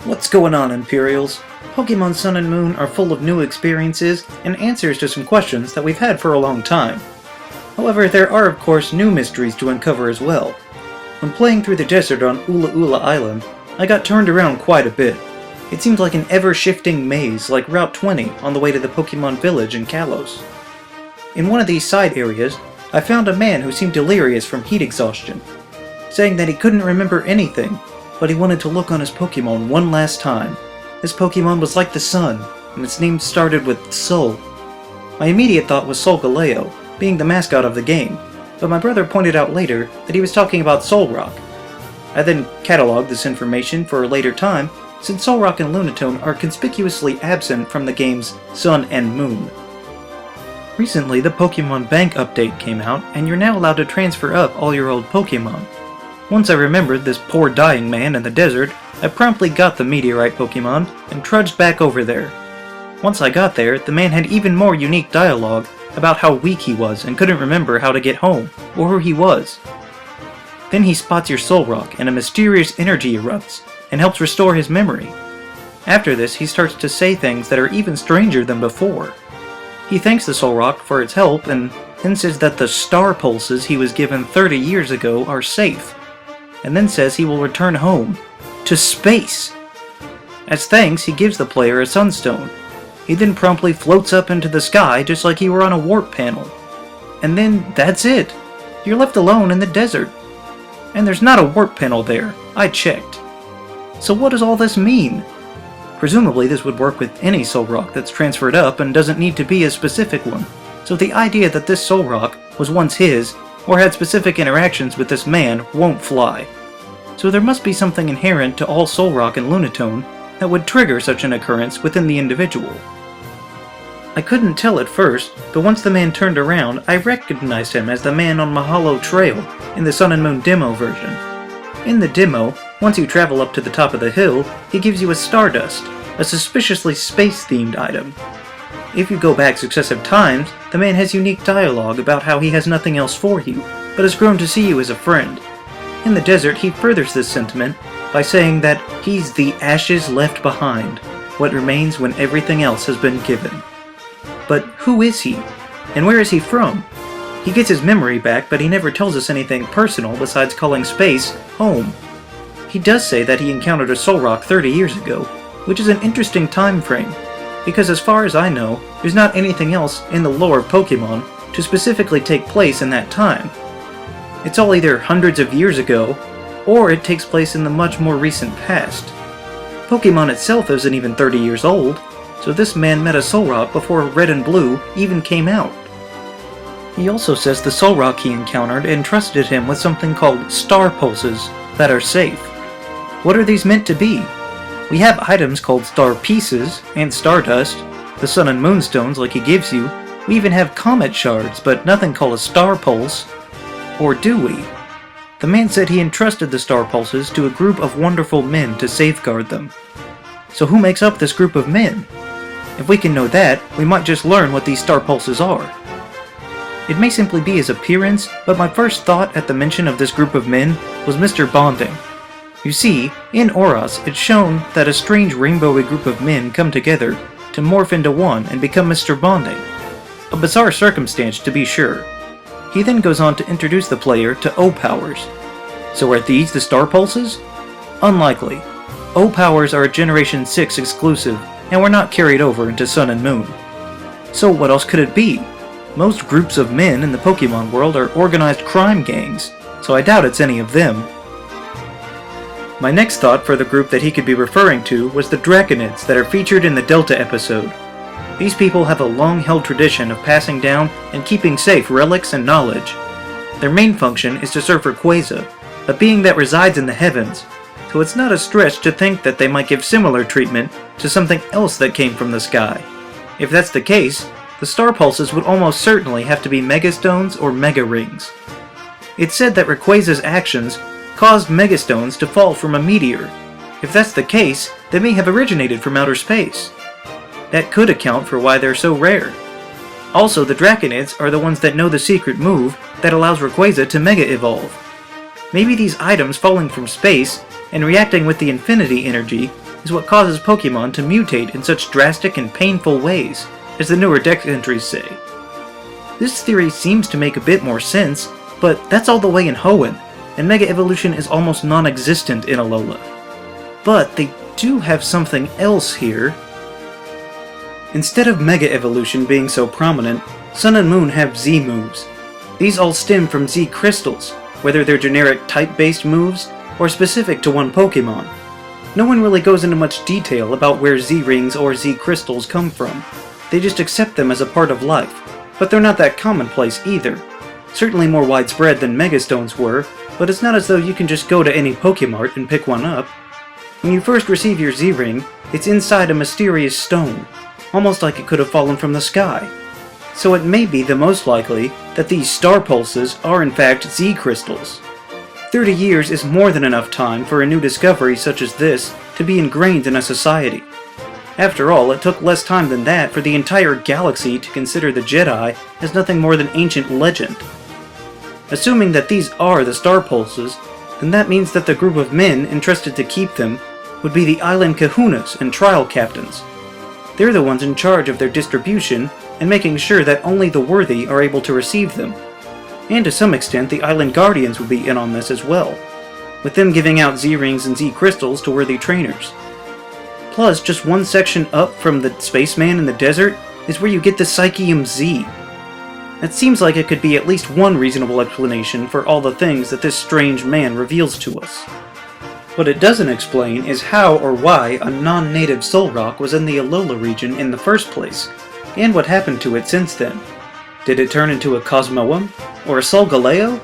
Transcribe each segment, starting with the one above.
What's going on, Imperials? Pokemon Sun and Moon are full of new experiences and answers to some questions that we've had for a long time. However, there are of course new mysteries to uncover as well. When playing through the desert on Ula Ula Island, I got turned around quite a bit. It seemed like an ever-shifting maze like Route 20 on the way to the Pokemon Village in Kalos. In one of these side areas, I found a man who seemed delirious from heat exhaustion, saying that he couldn't remember anything, but he wanted to look on his Pokemon one last time. This Pokemon was like the sun, and its name started with Sol. My immediate thought was Solgaleo, being the mascot of the game, but my brother pointed out later that he was talking about Solrock. I then cataloged this information for a later time, since Solrock and Lunatone are conspicuously absent from the game's Sun and Moon. Recently, the Pokemon Bank update came out, and you're now allowed to transfer up all your old Pokemon. Once I remembered this poor dying man in the desert, I promptly got the Meteorite Pokemon and trudged back over there. Once I got there, the man had even more unique dialogue about how weak he was and couldn't remember how to get home, or who he was. Then he spots your Solrock and a mysterious energy erupts and helps restore his memory. After this, he starts to say things that are even stranger than before. He thanks the Solrock for its help and then says that the star pulses he was given 30 years ago are safe, and then says he will return home, to space. As thanks, he gives the player a sunstone. He then promptly floats up into the sky just like he were on a warp panel. And then that's it. You're left alone in the desert. And there's not a warp panel there. I checked. So what does all this mean? Presumably this would work with any Solrock that's transferred up and doesn't need to be a specific one. So the idea that this Solrock was once his, or had specific interactions with this man, won't fly. So there must be something inherent to all Solrock and Lunatone that would trigger such an occurrence within the individual. I couldn't tell at first, but once the man turned around, I recognized him as the man on Mahalo Trail in the Sun and Moon demo version. In the demo, once you travel up to the top of the hill, he gives you a Stardust, a suspiciously space-themed item. If you go back successive times, the man has unique dialogue about how he has nothing else for you, but has grown to see you as a friend. In the desert, he furthers this sentiment by saying that he's the ashes left behind, what remains when everything else has been given. But who is he? And where is he from? He gets his memory back, but he never tells us anything personal besides calling space home. He does say that he encountered a Solrock 30 years ago, which is an interesting time frame, because as far as I know, there's not anything else in the lore of Pokemon to specifically take place in that time. It's all either hundreds of years ago, or it takes place in the much more recent past. Pokemon itself isn't even 30 years old, so this man met a Solrock before Red and Blue even came out. He also says the Solrock he encountered entrusted him with something called star pulses that are safe. What are these meant to be? We have items called star pieces and stardust, the Sun and Moon stones like he gives you. We even have comet shards, but nothing called a star pulse. Or do we? The man said he entrusted the star pulses to a group of wonderful men to safeguard them. So who makes up this group of men? If we can know that, we might just learn what these star pulses are. It may simply be his appearance, but my first thought at the mention of this group of men was Mr. Bonding. You see, in Oros, it's shown that a strange rainbowy group of men come together to morph into one and become Mr. Bonding. A bizarre circumstance, to be sure. He then goes on to introduce the player to O-Powers. So are these the star pulses? Unlikely. O-Powers are a Generation 6 exclusive, and were not carried over into Sun and Moon. So what else could it be? Most groups of men in the Pokemon world are organized crime gangs, so I doubt it's any of them. My next thought for the group that he could be referring to was the Draconids that are featured in the Delta episode. These people have a long-held tradition of passing down and keeping safe relics and knowledge. Their main function is to serve Rayquaza, a being that resides in the heavens, so it's not a stretch to think that they might give similar treatment to something else that came from the sky. If that's the case, the star pulses would almost certainly have to be Megastones or Mega Rings. It's said that Rayquaza's actions caused Megastones to fall from a meteor. If that's the case, they may have originated from outer space. That could account for why they're so rare. Also, the Draconids are the ones that know the secret move that allows Rayquaza to Mega Evolve. Maybe these items falling from space and reacting with the infinity energy is what causes Pokemon to mutate in such drastic and painful ways, as the newer deck entries say. This theory seems to make a bit more sense, but that's all the way in Hoenn, and Mega Evolution is almost non-existent in Alola. But they do have something else here. Instead of Mega Evolution being so prominent, Sun and Moon have Z moves. These all stem from Z crystals, whether they're generic type-based moves or specific to one Pokemon. No one really goes into much detail about where Z rings or Z crystals come from. They just accept them as a part of life, but they're not that commonplace either. Certainly more widespread than Megastones were, but it's not as though you can just go to any Pokemart and pick one up. When you first receive your Z-Ring, it's inside a mysterious stone, almost like it could have fallen from the sky. So it may be the most likely that these star pulses are in fact Z crystals. 30 years is more than enough time for a new discovery such as this to be ingrained in a society. After all, it took less time than that for the entire galaxy to consider the Jedi as nothing more than ancient legend. Assuming that these are the star pulses, then that means that the group of men entrusted to keep them would be the island kahunas and trial captains. They're the ones in charge of their distribution and making sure that only the worthy are able to receive them. And to some extent, the island guardians would be in on this as well, with them giving out Z-rings and Z-crystals to worthy trainers. Plus, just one section up from the Spaceman in the desert is where you get the Psychium Z. It seems like it could be at least one reasonable explanation for all the things that this strange man reveals to us. What it doesn't explain is how or why a non-native Solrock was in the Alola region in the first place, and what happened to it since then. Did it turn into a Cosmoem? Or a Solgaleo?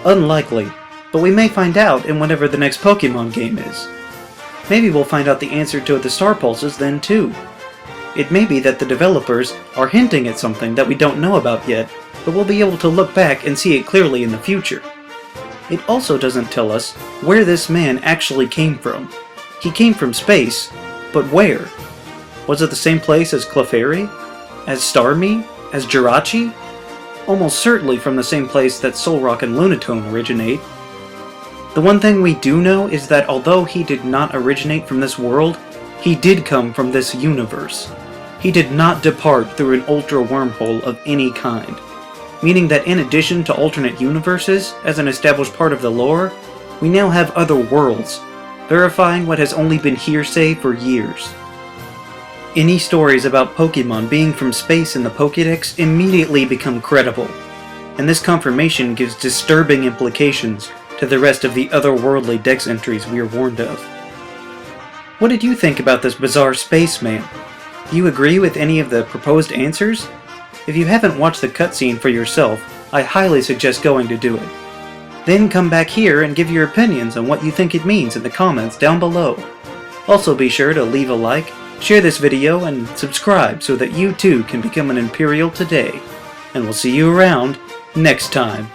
Unlikely, but we may find out in whatever the next Pokemon game is. Maybe we'll find out the answer to the Star Pulses then too. It may be that the developers are hinting at something that we don't know about yet, but we'll be able to look back and see it clearly in the future. It also doesn't tell us where this man actually came from. He came from space, but where? Was it the same place as Clefairy? As Starmie? As Jirachi? Almost certainly from the same place that Solrock and Lunatone originate. The one thing we do know is that although he did not originate from this world, he did come from this universe. He did not depart through an ultra wormhole of any kind, meaning that in addition to alternate universes, as an established part of the lore, we now have other worlds, verifying what has only been hearsay for years. Any stories about Pokemon being from space in the Pokédex immediately become credible, and this confirmation gives disturbing implications to the rest of the otherworldly Dex entries we are warned of. What did you think about this bizarre spaceman? Do you agree with any of the proposed answers? If you haven't watched the cutscene for yourself, I highly suggest going to do it. Then come back here and give your opinions on what you think it means in the comments down below. Also be sure to leave a like, share this video, and subscribe so that you too can become an Imperial today. And we'll see you around next time.